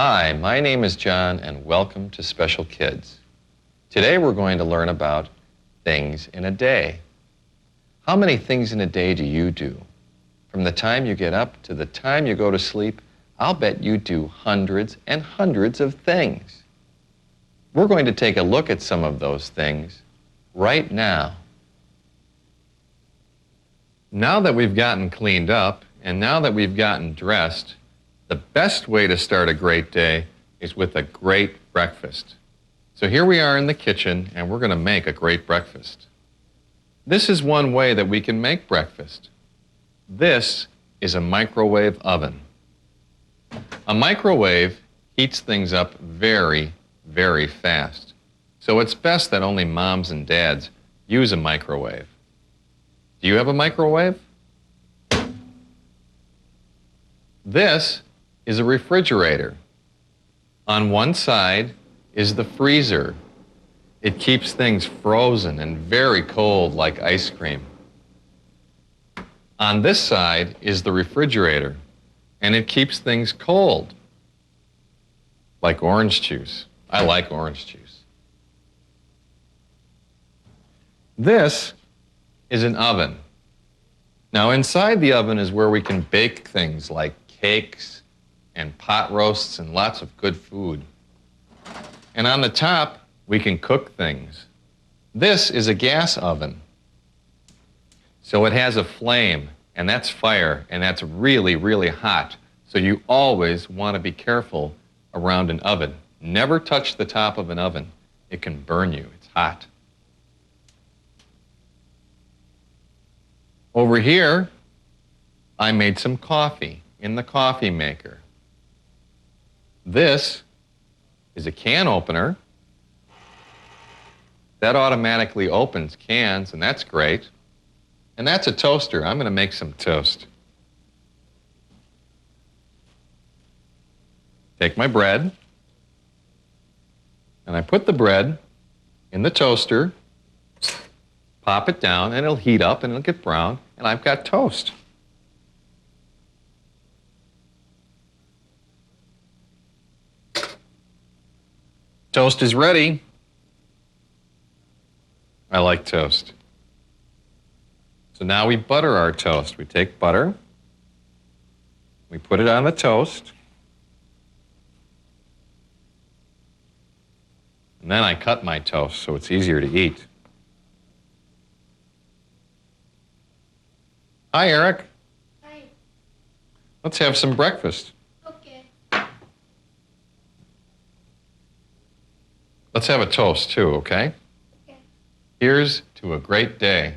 Hi, my name is John and welcome to Special Kids. Today we're going to learn about things in a day. How many things in a day do you do? From the time you get up to the time you go to sleep, I'll bet you do hundreds and hundreds of things. We're going to take a look at some of those things right now. Now that we've gotten cleaned up and now that we've gotten dressed, the best way to start a great day is with a great breakfast. So here we are in the kitchen and we're going to make a great breakfast. This is one way that we can make breakfast. This is a microwave oven. A microwave heats things up very, very fast. So it's best that only moms and dads use a microwave. Do you have a microwave? This is a refrigerator. On one side is the freezer. It keeps things frozen and very cold like ice cream. On this side is the refrigerator, and it keeps things cold like orange juice. I like orange juice. This is an oven. Now inside the oven is where we can bake things like cakes and pot roasts and lots of good food. And on the top, we can cook things. This is a gas oven. So it has a flame, and that's fire, and that's really, really hot. So you always want to be careful around an oven. Never touch the top of an oven. It can burn you. It's hot. Over here, I made some coffee in the coffee maker. This is a can opener. That automatically opens cans, and that's great. And that's a toaster. I'm going to make some toast. Take my bread, and I put the bread in the toaster, pop it down, and it'll heat up, and it'll get brown, and I've got toast. Toast is ready. I like toast. So now we butter our toast. We take butter, we put it on the toast, and then I cut my toast so it's easier to eat. Hi, Eric. Hi. Let's have some breakfast. Okay. Let's have a toast too, okay? Okay. Here's to a great day.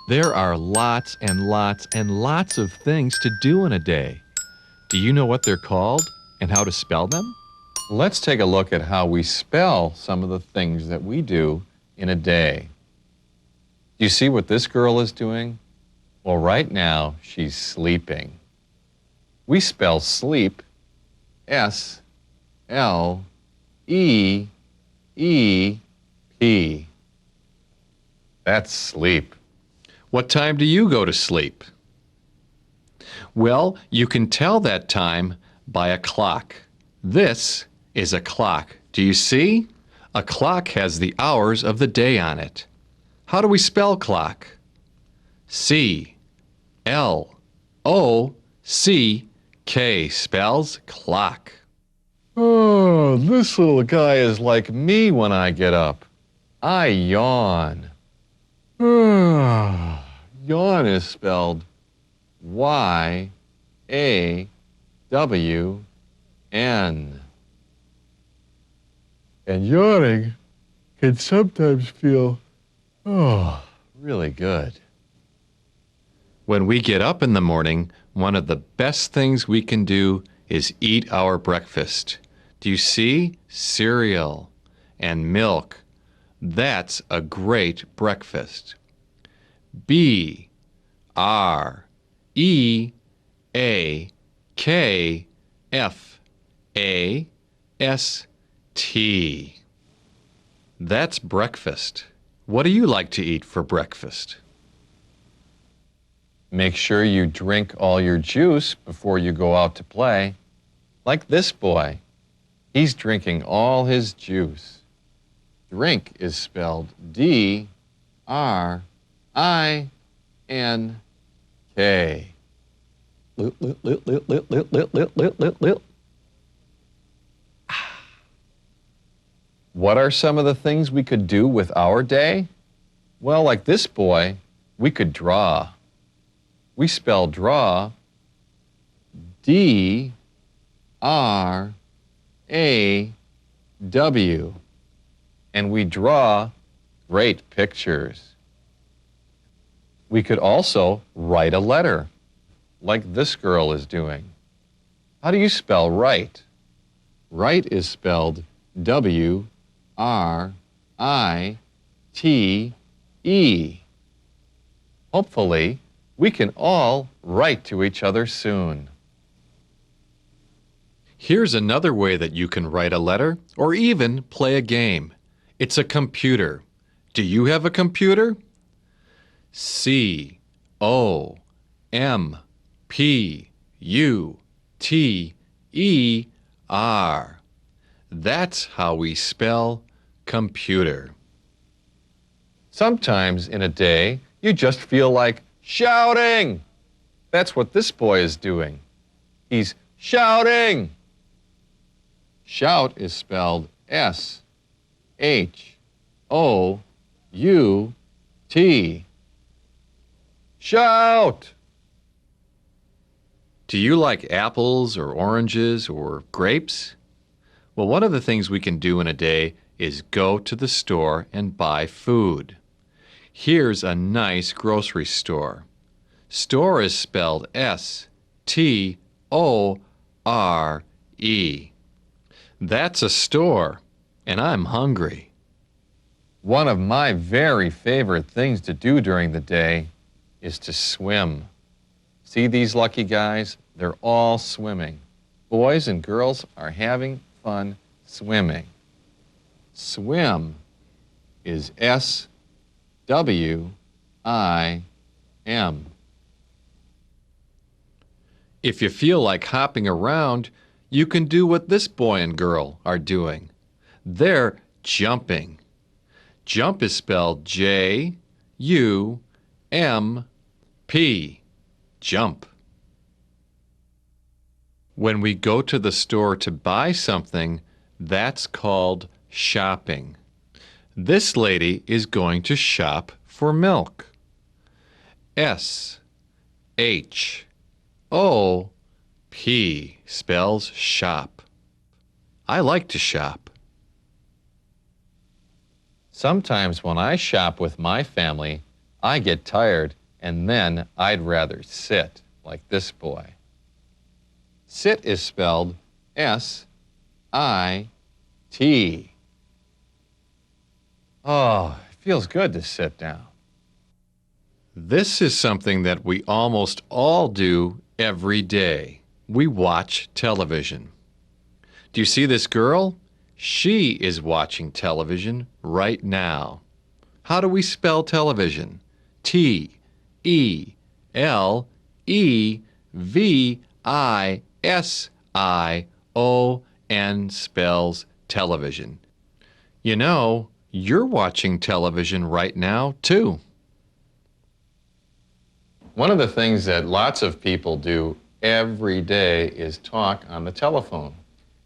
There are lots and lots and lots of things to do in a day. Do you know what they're called and how to spell them? Let's take a look at how we spell some of the things that we do in a day. Do you see what this girl is doing? Well, right now, she's sleeping. We spell sleep S-L-E-E-P. That's sleep. What time do you go to sleep? Well, you can tell that time by a clock. This is a clock. Do you see? A clock has the hours of the day on it. How do we spell clock? C-L-O-C-K spells clock. Oh, this little guy is like me when I get up. I yawn. Yawn is spelled Y-A-W-N. And yawning can sometimes feel, really good. When we get up in the morning, one of the best things we can do is eat our breakfast. Do you see? Cereal and milk. That's a great breakfast. B-R-E-A-K-F-A-S-T. That's breakfast. What do you like to eat for breakfast? Make sure you drink all your juice before you go out to play. Like this boy. He's drinking all his juice. Drink is spelled D-R-I-N-K. What are some of the things we could do with our day? Well, like this boy, we could draw. We spell draw D-R-A-W. And we draw great pictures. We could also write a letter, like this girl is doing. How do you spell write? Write is spelled W-R-I-T-E. Hopefully, we can all write to each other soon. Here's another way that you can write a letter or even play a game. It's a computer. Do you have a computer? C-O-M-P-U-T-E-R. That's how we spell computer. Sometimes in a day, you just feel like shouting. That's what this boy is doing. He's shouting. Shout is spelled S-H-O-U-T. Shout! Do you like apples or oranges or grapes? Well, one of the things we can do in a day is go to the store and buy food. Here's a nice grocery store. Store is spelled S-T-O-R-E. That's a store, and I'm hungry. One of my very favorite things to do during the day is to swim. See these lucky guys? They're all swimming. Boys and girls are having fun swimming. Swim is S-W-I-M. If you feel like hopping around, you can do what this boy and girl are doing. They're jumping. Jump is spelled J-U-M-P. Jump. When we go to the store to buy something, that's called shopping. This lady is going to shop for milk. S-H-O-P spells shop. I like to shop. Sometimes when I shop with my family, I get tired and then I'd rather sit like this boy. Sit is spelled S-I-T. Oh, it feels good to sit down. This is something that we almost all do every day. We watch television. Do you see this girl? She is watching television right now. How do we spell television? T-E-L-E-V-I-S-I-O-N spells television. You know, you're watching television right now, too. One of the things that lots of people do every day is talk on the telephone.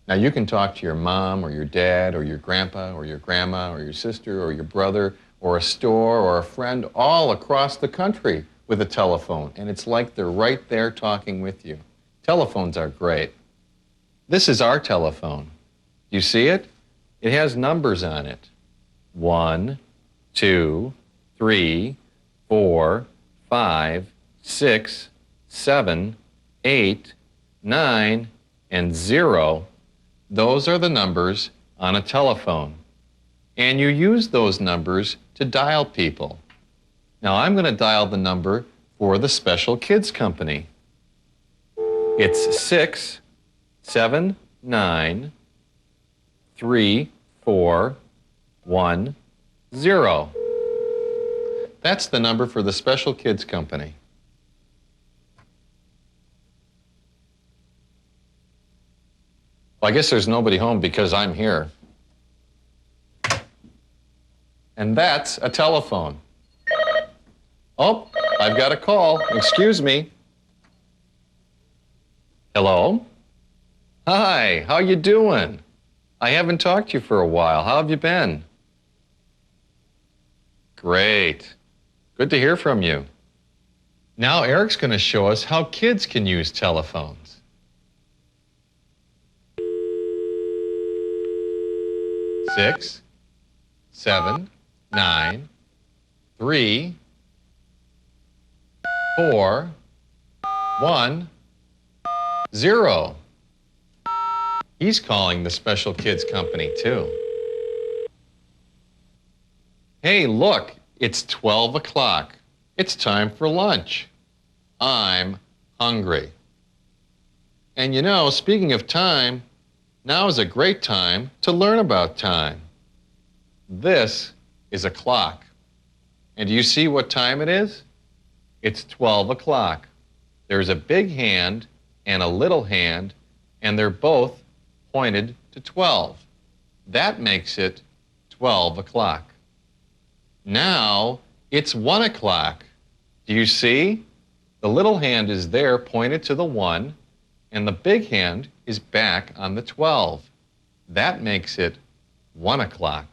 Now, you can talk to your mom or your dad or your grandpa or your grandma or your sister or your brother or a store or a friend all across the country with a telephone, and it's like they're right there talking with you. Telephones are great. This is our telephone. You see it? It has numbers on it. 1, 2, 3, 4, 5, 6, 7, 8, 9, and 0. Those are the numbers on a telephone. And you use those numbers to dial people. Now I'm going to dial the number for the Special Kids Company. It's 6, 7, 9, 3, 4, 1, 0. That's the number for the Special Kids Company. Well, I guess there's nobody home because I'm here. And that's a telephone. Oh, I've got a call. Excuse me. Hello? Hi, how you doing? I haven't talked to you for a while. How have you been? Great. Good to hear from you. Now Eric's going to show us how kids can use telephones. Six, 7, 9, 3, 4, 1, 0. He's calling the Special Kids Company too. Hey, look, it's 12 o'clock. It's time for lunch. I'm hungry. And you know, speaking of time, now is a great time to learn about time. This is a clock. And do you see what time it is? It's 12 o'clock. There's a big hand and a little hand, and they're both pointed to 12. That makes it 12 o'clock. Now it's 1 o'clock. Do you see? The little hand is there pointed to the 1, and the big hand is back on the 12. That makes it 1 o'clock.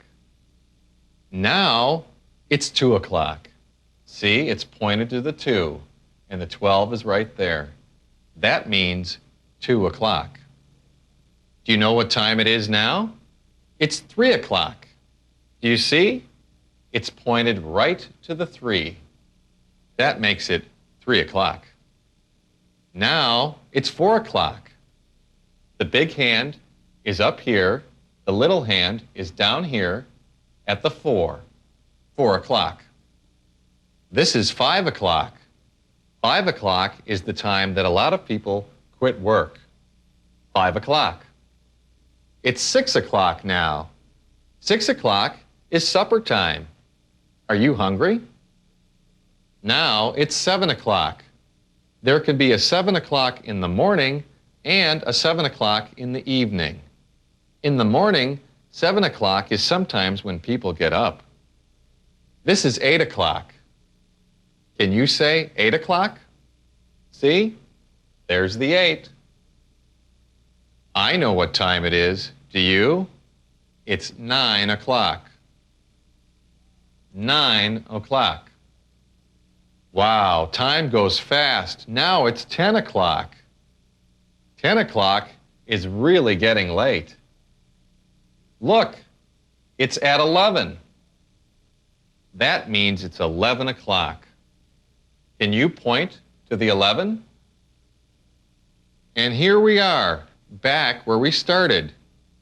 Now it's 2 o'clock. See, it's pointed to the 2, and the 12 is right there. That means 2 o'clock. Do you know what time it is now? It's 3 o'clock. Do you see? It's pointed right to the 3. That makes it 3 o'clock. Now it's 4 o'clock. The big hand is up here. The little hand is down here at the 4. 4 o'clock. This is 5 o'clock. 5 o'clock is the time that a lot of people quit work. 5 o'clock. It's 6 o'clock now. 6 o'clock is supper time. Are you hungry? Now it's 7 o'clock. There can be a 7 o'clock in the morning and a 7 o'clock in the evening. In the morning, 7 o'clock is sometimes when people get up. This is 8 o'clock. Can you say 8 o'clock? See? There's the 8. I know what time it is. Do you? It's 9 o'clock. 9 o'clock. Wow, time goes fast. Now it's 10 o'clock. 10 o'clock is really getting late. Look, it's at 11. That means it's 11 o'clock. Can you point to the 11? And here we are, back where we started,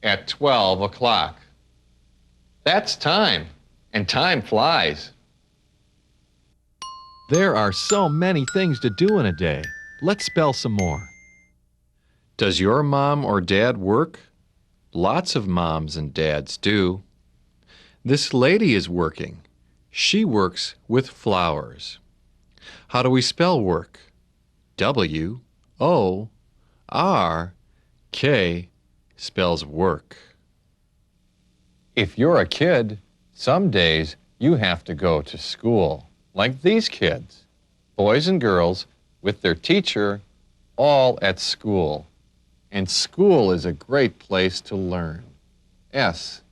at 12 o'clock. That's time, and time flies. There are so many things to do in a day. Let's spell some more. Does your mom or dad work? Lots of moms and dads do. This lady is working. She works with flowers. How do we spell work? W-O-R-K spells work. If you're a kid, some days you have to go to school, like these kids, boys and girls with their teacher, all at school. And school is a great place to learn. S-C-H-O-O-L.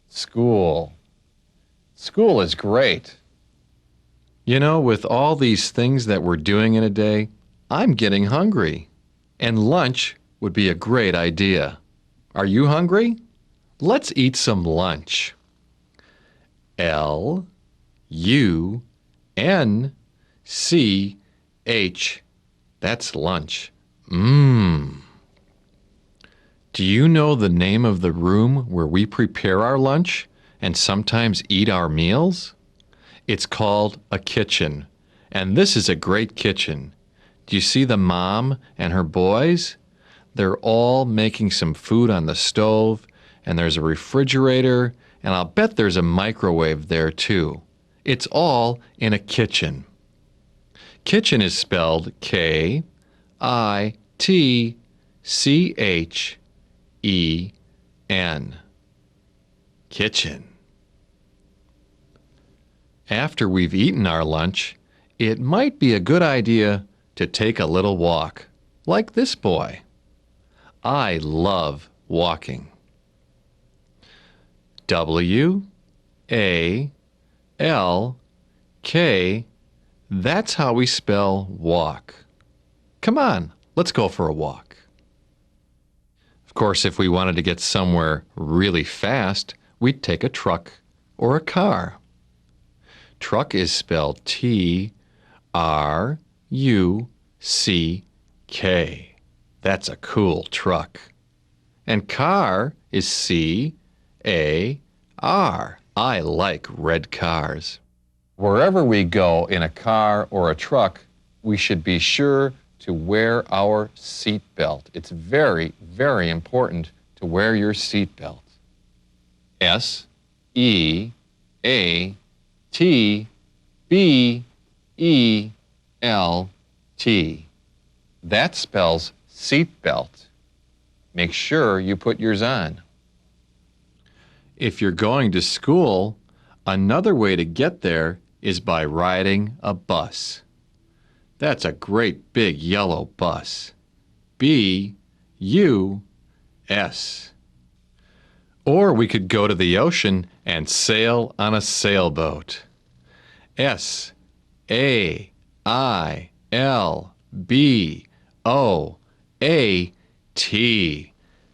School. School is great. You know, with all these things that we're doing in a day, I'm getting hungry. And lunch would be a great idea. Are you hungry? Let's eat some lunch. L-U-N-C-H. That's lunch. Mmm. Do you know the name of the room where we prepare our lunch and sometimes eat our meals? It's called a kitchen, and this is a great kitchen. Do you see the mom and her boys? They're all making some food on the stove, and there's a refrigerator, and I'll bet there's a microwave there too. It's all in a kitchen. Kitchen is spelled Kitchen. Kitchen. After we've eaten our lunch, it might be a good idea to take a little walk, like this boy. I love walking. W-A-L-K, that's how we spell walk. Come on, let's go for a walk. Of course, if we wanted to get somewhere really fast, we'd take a truck or a car. Truck is spelled T-R-U-C-K. That's a cool truck. And car is C-A-R. I like red cars. Wherever we go in a car or a truck, we should be sure to wear our seat belt. It's very, very important to wear your seat belt. S-E-A-T-B-E-L-T. That spells seat belt. Make sure you put yours on. If you're going to school, another way to get there is by riding a bus. That's a great big yellow bus. B-U-S. Or we could go to the ocean and sail on a sailboat. S-A-I-L-B-O-A-T.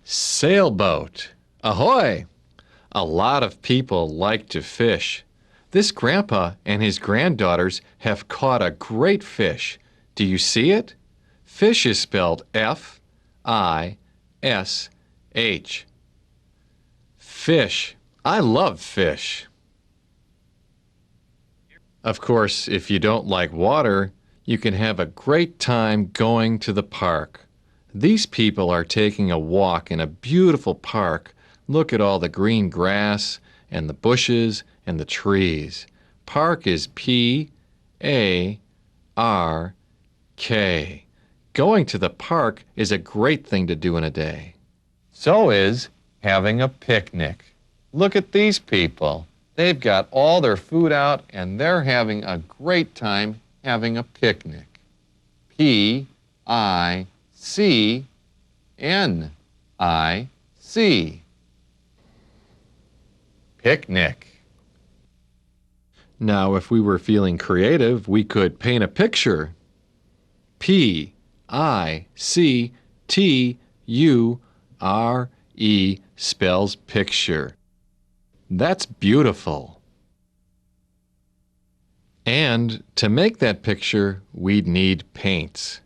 Sailboat. Ahoy! A lot of people like to fish. This grandpa and his granddaughters have caught a great fish. Do you see it? Fish is spelled F-I-S-H. Fish. I love fish. Of course, if you don't like water, you can have a great time going to the park. These people are taking a walk in a beautiful park. Look at all the green grass and the bushes and the trees. Park is P-A-R-K. Going to the park is a great thing to do in a day. So is having a picnic. Look at these people. They've got all their food out and they're having a great time having a picnic. P-I-C-N-I-C. Picnic. Now, if we were feeling creative, we could paint a picture. P-I-C-T-U-R-E spells picture. That's beautiful. And to make that picture, we'd need paints.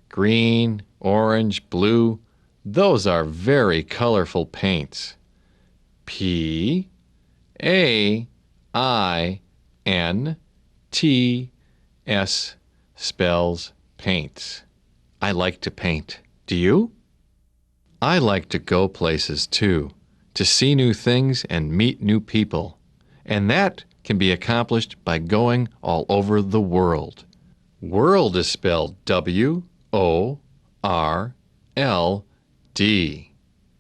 Green, orange, blue, those are very colorful paints. P-A-I-N-T-S spells paints. I like to paint. Do you? I like to go places too, to see new things and meet new people. And that can be accomplished by going all over the world. World is spelled W-O-R-L-D.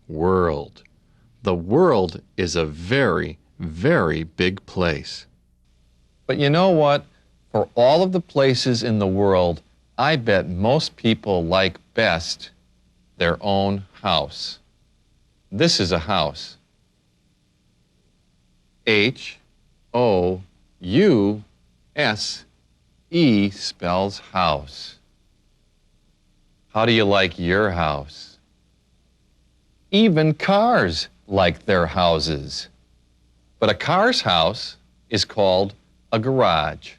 World. The world is a very, very big place. But you know what? For all of the places in the world, I bet most people like best their own house. This is a house. H-O-U-S-E spells house. How do you like your house? Even cars like their houses. But a car's house is called a garage.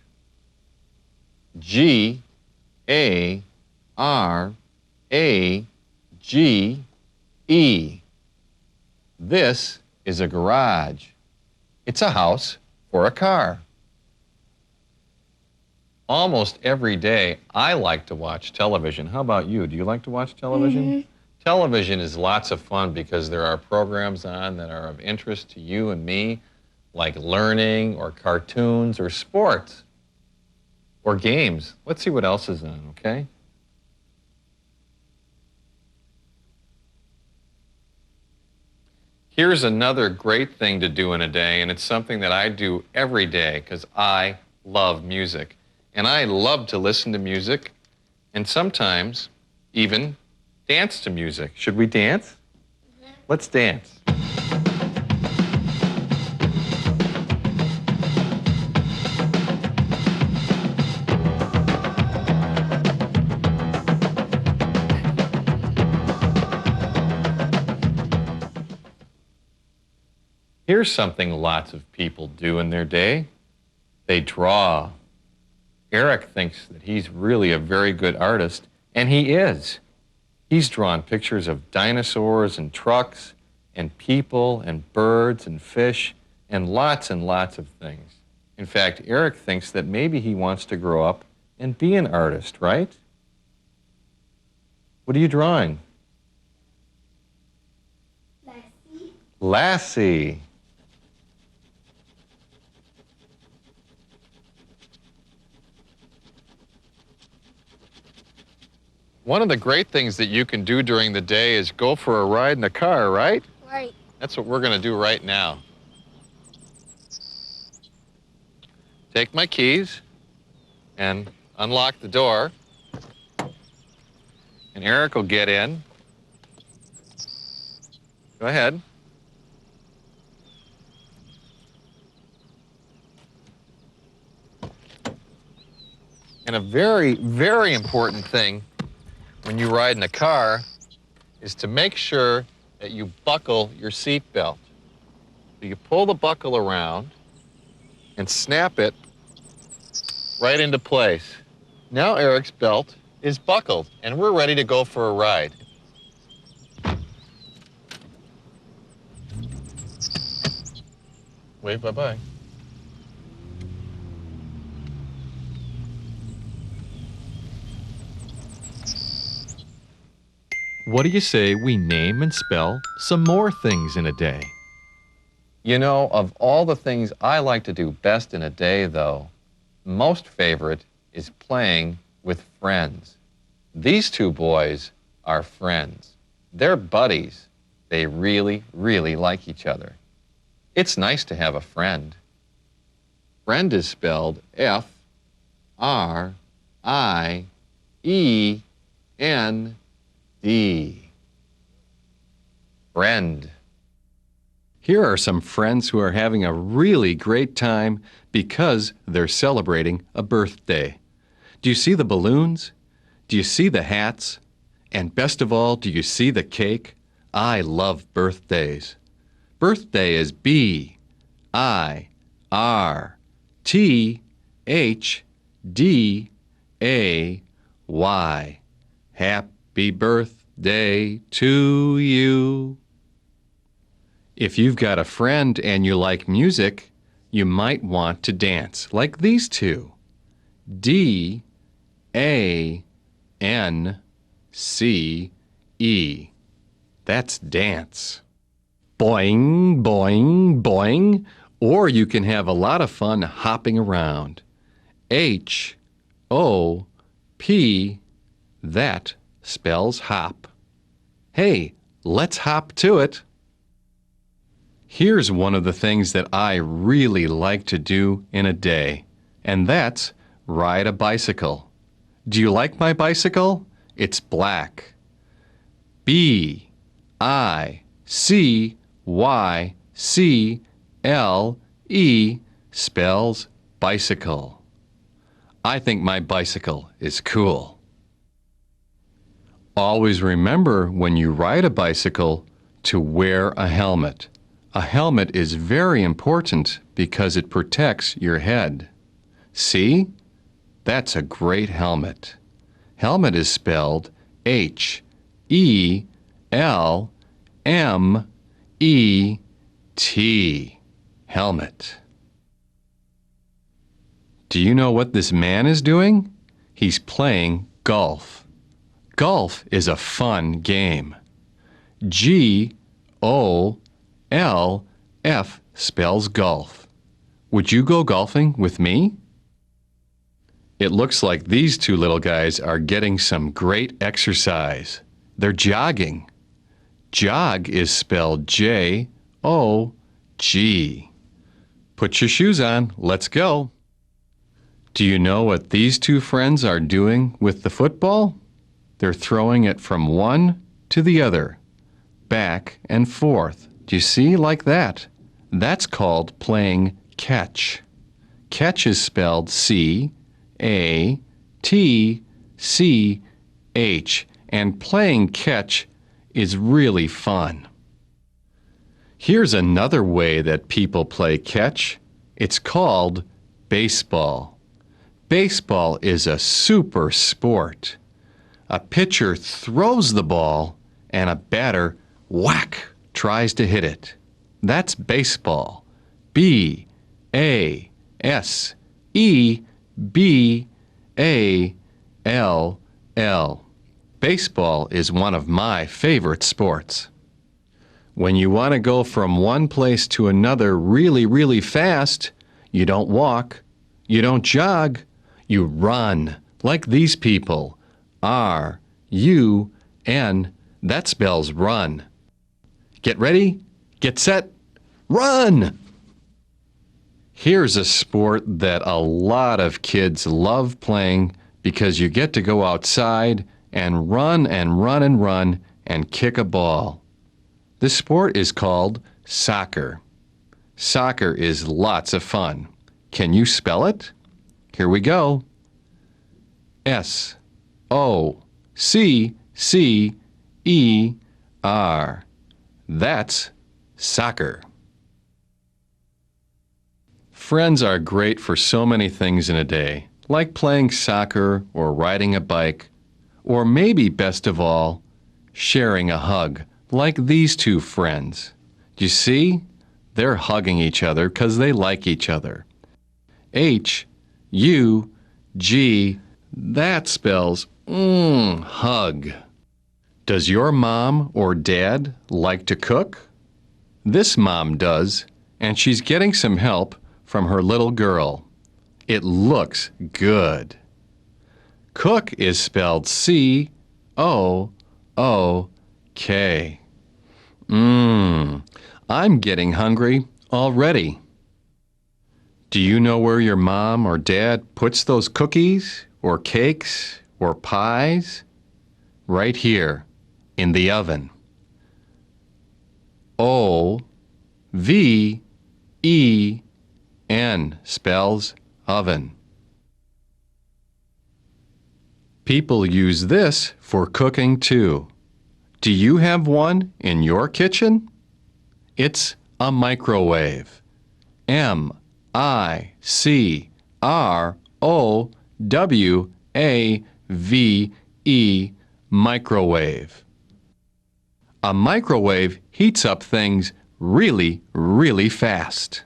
G-A-R-A-G-E. This is a garage. It's a house for a car. Almost every day, I like to watch television. How about you? Do you like to watch television? Mm-hmm. Television is lots of fun because there are programs on that are of interest to you and me, like learning or cartoons or sports. or games. Let's see what else is on, okay? Here's another great thing to do in a day, and it's something that I do every day because I love music. And I love to listen to music and sometimes even dance to music. Should we dance? Let's dance. Here's something lots of people do in their day. They draw. Eric thinks that he's really a very good artist, and he is. He's drawn pictures of dinosaurs and trucks and people and birds and fish and lots of things. In fact, Eric thinks that maybe he wants to grow up and be an artist, right? What are you drawing? Lassie. Lassie. One of the great things that you can do during the day is go for a ride in a car, right? Right. That's what we're going to do right now. Take my keys and unlock the door. And Eric will get in. Go ahead. And a very, very important thing when you ride in a car is to make sure that you buckle your seat belt. So you pull the buckle around and snap it right into place. Now Eric's belt is buckled and we're ready to go for a ride. Wave bye-bye. What do you say we name and spell some more things in a day? You know, of all the things I like to do best in a day, though, most favorite is playing with friends. These two boys are friends. They're buddies. They really, really like each other. It's nice to have a friend. Friend is spelled F-R-I-E-N-D. Friend. Here are some friends who are having a really great time because they're celebrating a birthday. Do you see the balloons? Do you see the hats? And best of all, do you see the cake? I love birthdays. Birthday is B-I-R-T-H-D-A-Y. Happy birthday to you. If you've got a friend and you like music, you might want to dance like these two. D-A-N-C-E. That's dance. Boing, boing, boing. Or you can have a lot of fun hopping around. H-O-P. That spells hop. Hey, let's hop to it. Here's one of the things that I really like to do in a day, and that's ride a bicycle. Do you like my bicycle? It's black. B-I-C-Y-C-L-E spells bicycle. I think my bicycle is cool. Always remember when you ride a bicycle to wear a helmet. A helmet is very important because it protects your head. See? That's a great helmet. Helmet is spelled H-E-L-M-E-T. Helmet. Do you know what this man is doing? He's playing golf. Golf is a fun game. G-O-L-F spells golf. Would you go golfing with me? It looks like these two little guys are getting some great exercise. They're jogging. Jog is spelled J-O-G. Put your shoes on. Let's go. Do you know what these two friends are doing with the football? They're throwing it from one to the other, back and forth. Do you see, like that? That's called playing catch. Catch is spelled C-A-T-C-H, and playing catch is really fun. Here's another way that people play catch. It's called baseball. Baseball is a super sport. A pitcher throws the ball and a batter, whack, tries to hit it. That's baseball. B-A-S-E-B-A-L-L. Baseball is one of my favorite sports. When you want to go from one place to another really, really fast, you don't walk, you don't jog, you run, like these people. R-U-N, that spells run. Get ready, get set, run! Here's a sport that a lot of kids love playing because you get to go outside and run and run and run and kick a ball. This sport is called soccer. Soccer is lots of fun. Can you spell it? Here we go. S-O-C-C-E-R. That's soccer. Friends are great for so many things in a day, like playing soccer or riding a bike, or maybe best of all, sharing a hug, like these two friends. Do you see? They're hugging each other because they like each other. H-U-G, that spells hug. Does your mom or dad like to cook? This mom does, and she's getting some help from her little girl. It looks good. Cook is spelled C-O-O-K. I'm getting hungry already. Do you know where your mom or dad puts those cookies or cakes or pies? Right here in the oven. O-V-E-N spells oven. People use this for cooking too. Do you have one in your kitchen? It's a microwave. M-I-C-R-O-W-A-V-E, microwave. A microwave heats up things really, really fast.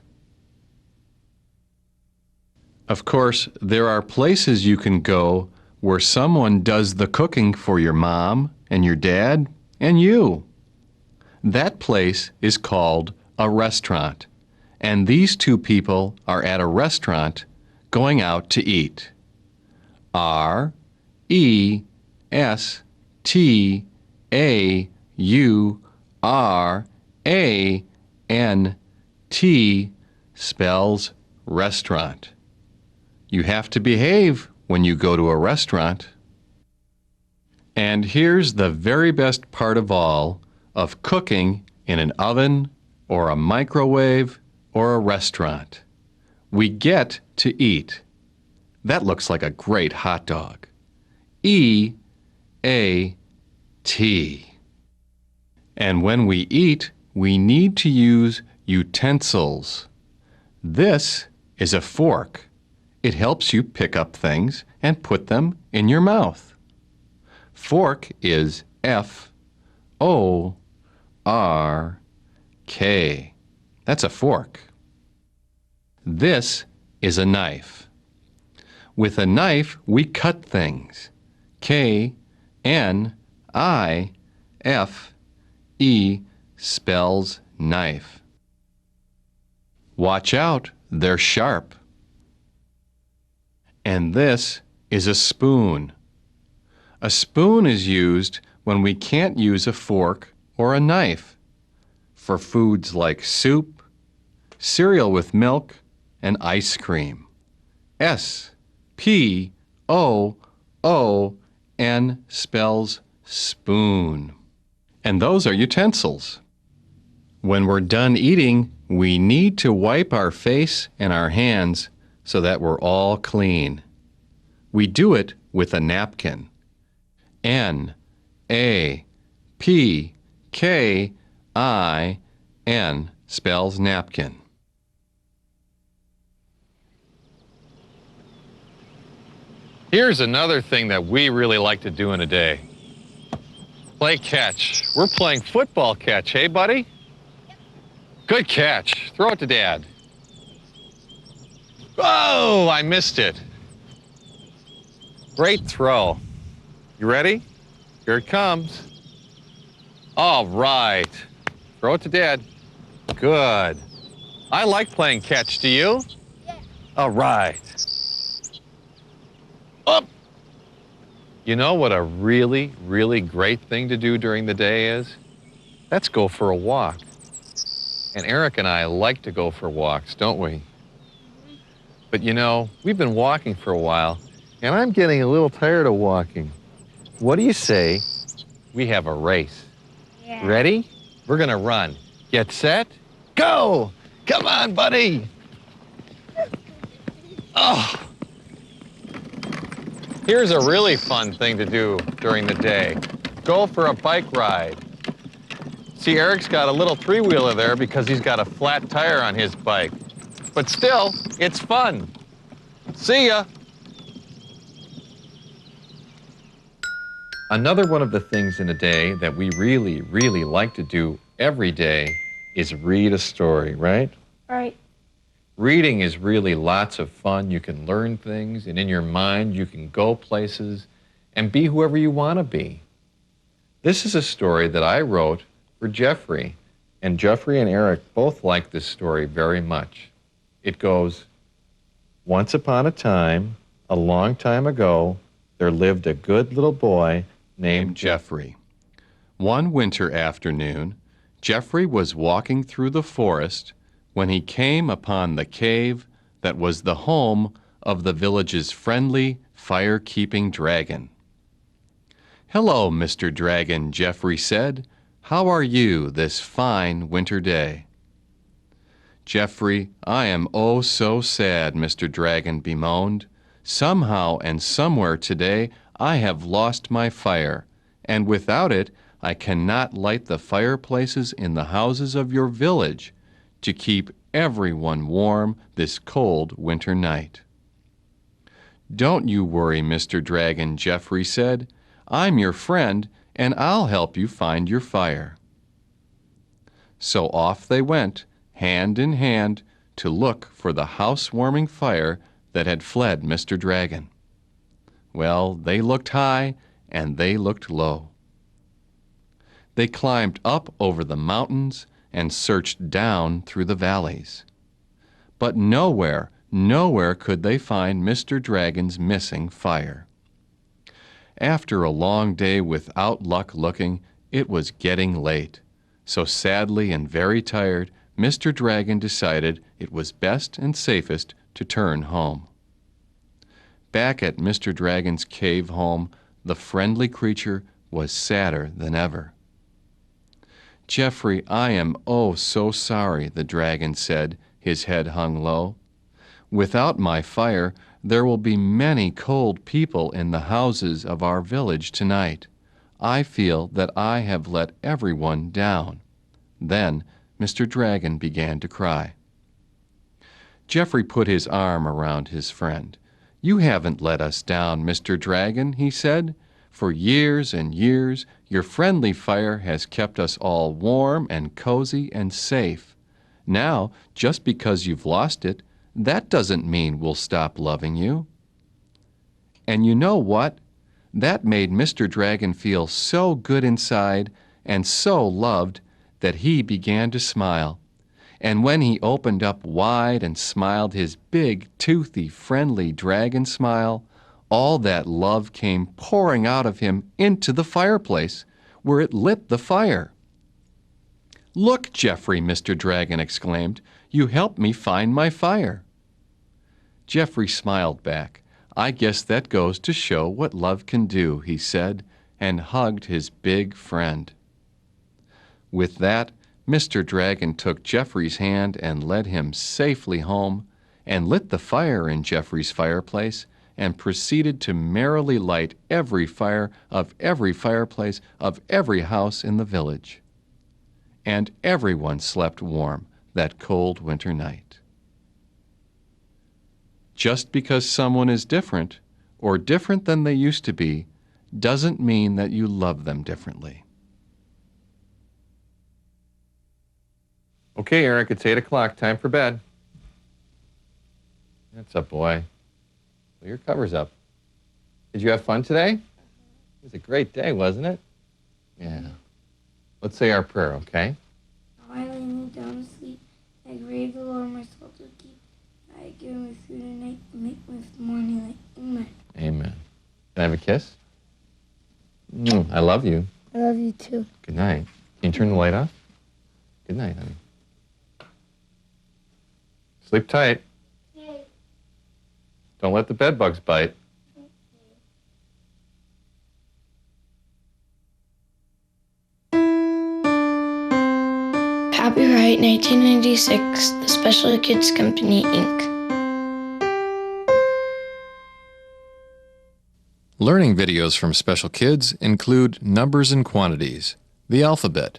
Of course, there are places you can go where someone does the cooking for your mom and your dad and you. That place is called a restaurant, and these two people are at a restaurant going out to eat. R-E-S-T-A-U-R-A-N-T spells restaurant. You have to behave when you go to a restaurant. And here's the very best part of all of cooking in an oven or a microwave or a restaurant. We get to eat. That looks like a great hot dog. E-A-T. And when we eat, we need to use utensils. This is a fork. It helps you pick up things and put them in your mouth. Fork is F-O-R-K. That's a fork. This is a knife. With a knife, we cut things. K-N-I-F-E spells knife. Watch out, they're sharp. And this is a spoon. A spoon is used when we can't use a fork or a knife for foods like soup, cereal with milk, and ice cream. S-P-O-O-N spells spoon. And those are utensils. When we're done eating, we need to wipe our face and our hands so that we're all clean. We do it with a napkin. N-A-P-K-I-N spells napkin. Here's another thing that we really like to do in a day. Play catch. We're playing football catch, hey, buddy? Good catch. Throw it to Dad. Oh, I missed it. Great throw. You ready? Here it comes. All right. Throw it to Dad. Good. I like playing catch. Do you? Yeah. All right. Up. You know what a really, really great thing to do during the day is? Let's go for a walk. And Eric and I like to go for walks, don't we? But you know, we've been walking for a while, and I'm getting a little tired of walking. What do you say we have a race? Yeah. Ready? We're gonna run. Get set, go! Come on, buddy! Oh! Here's a really fun thing to do during the day. Go for a bike ride. See, Eric's got a little three-wheeler there because he's got a flat tire on his bike. But still, it's fun. See ya! Another one of the things in a day that we really, really like to do every day is read a story, right? Right. Reading is really lots of fun. You can learn things, and in your mind, you can go places and be whoever you want to be. This is a story that I wrote for Jeffrey, and Jeffrey and Eric both like this story very much. It goes, once upon a time, a long time ago, there lived a good little boy named Jeffrey. One winter afternoon, Jeffrey was walking through the forest when he came upon the cave that was the home of the village's friendly, fire-keeping dragon. "Hello, Mr. Dragon," Jeffrey said. "How are you this fine winter day?" "Jeffrey, I am oh so sad," Mr. Dragon bemoaned. "Somehow and somewhere today I have lost my fire, and without it I cannot light the fireplaces in the houses of your village to keep everyone warm this cold winter night." "Don't you worry, Mr. Dragon," Jeffrey said. "I'm your friend, and I'll help you find your fire." So off they went, hand in hand, to look for the house-warming fire that had fled Mr. Dragon. Well, they looked high and they looked low. They climbed up over the mountains and searched down through the valleys. But nowhere could they find Mr. Dragon's missing fire. After a long day without luck looking, it was getting late. So sadly and very tired, Mr. Dragon decided it was best and safest to turn home. Back at Mr. Dragon's cave home, the friendly creature was sadder than ever. "Jeffrey, I am oh so sorry," the dragon said, his head hung low. "Without my fire, there will be many cold people in the houses of our village tonight. I feel that I have let everyone down." Then Mr. Dragon began to cry. Jeffrey put his arm around his friend. "You haven't let us down, Mr. Dragon," he said. "For years and years, your friendly fire has kept us all warm and cozy and safe. Now, just because you've lost it, that doesn't mean we'll stop loving you." And you know what? That made Mr. Dragon feel so good inside and so loved that he began to smile. And when he opened up wide and smiled his big, toothy, friendly dragon smile, all that love came pouring out of him into the fireplace, where it lit the fire. "Look, Geoffrey," Mr. Dragon exclaimed, "you helped me find my fire." Geoffrey smiled back. "I guess that goes to show what love can do," he said, and hugged his big friend. With that, Mr. Dragon took Geoffrey's hand and led him safely home, and lit the fire in Geoffrey's fireplace, and proceeded to merrily light every fire of every fireplace of every house in the village. And everyone slept warm that cold winter night. Just because someone is different, or different than they used to be, doesn't mean that you love them differently. Okay, Eric, it's 8 o'clock. Time for bed. That's a boy. Well, your cover's up. Did you have fun today? It was a great day, wasn't it? Yeah. Let's say our prayer, okay? Now I lay me down to sleep. I crave the Lord my soul to keep. I give me food at night to make me with the morning light. Amen. Amen. Can I have a kiss? I love you. I love you too. Good night. Can you turn the light off? Good night, honey. Sleep tight. Yay. Don't let the bed bugs bite. Copyright 1996, The Special Kids Company, Inc. Learning videos from Special Kids include numbers and quantities, the alphabet,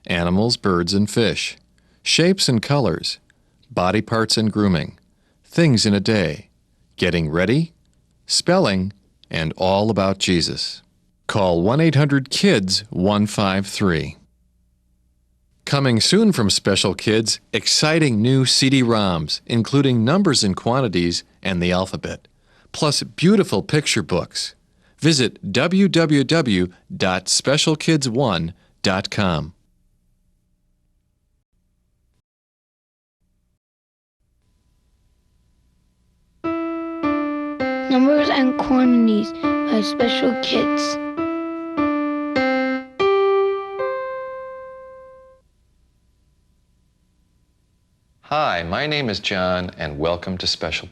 animals, birds, and fish, shapes and colors, body parts and grooming, things in a day, getting ready, spelling, and all about Jesus. Call 1-800-KIDS-153. Coming soon from Special Kids, exciting new CD-ROMs, including numbers and quantities and the alphabet, plus beautiful picture books. Visit www.specialkids1.com. Numbers and Quantities by Special Kids. Hi, my name is John, and welcome to Special